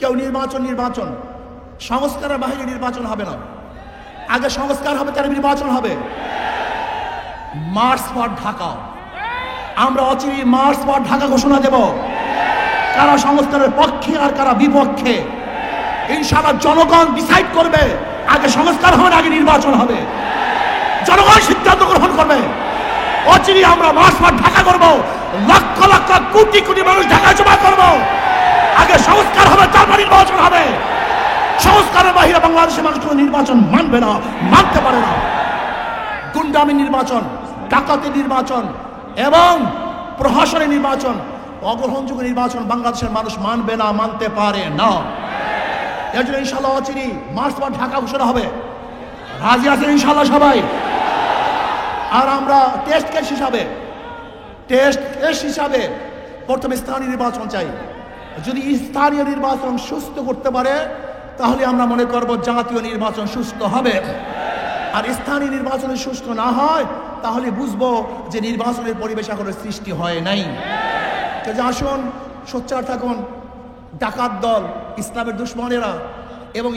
কেউ নির্বাচন সংস্কারের বাহিরে নির্বাচন হবে না। আগে সংস্কার হবে, তার নির্বাচন হবে। মার্চ ফর ঢাকা, আমরা অচিরেই মার্চ ফর ঢাকা ঘোষণা দেব। কারা সংস্কারের পক্ষে আর কারা বিপক্ষে ইনশাআল্লাহ জনগণ ডিসাইড করবে। আগে সংস্কার হবে, আগে নির্বাচন হবে, জনগণ সিদ্ধান্ত গ্রহণ করবে। অচিরেই আমরা মার্চ ফর ঢাকা করব, লক্ষ লক্ষ কোটি কোটি মানুষ ঢাকা জমা করব। আগে সংস্কার হবে, তারপর নির্বাচন হবে। সংস্কারের বাহিরে বাংলাদেশের মানুষ কোনো নির্বাচন মানবে না, মানতে পারে না। গুন্ডামি নির্বাচন, ডাকাতি নির্বাচন এবং প্রহসনের নির্বাচন, অগ্রহণযোগ্য নির্বাচন বাংলাদেশের মানুষ মানবে না, মানতে পারে না। এর জন্য ইনশাআল্লাহ অচিরেই মার্চ ফর ঢাকা ঘোষণা হবে। রাজি আছেন ইনশাআল্লাহ সবাই? আর আমরা টেস্ট কেস হিসাবে প্রথমে স্থানীয় নির্বাচন চাই। যদি স্থানীয় নির্বাচন সুস্থ করতে পারে তাহলে আমরা মনে করব জাতীয় নির্বাচন সুস্থ হবে। আর স্থানীয় নির্বাচনে সুস্থ না হয় তাহলে বুঝবো যে নির্বাচনের পরিবেশ এখনো সৃষ্টি হয় নাই। আসুন সোচ্চার থাকুন। ডাকাত দল, ইসলামের দুশ্মনেরা এবং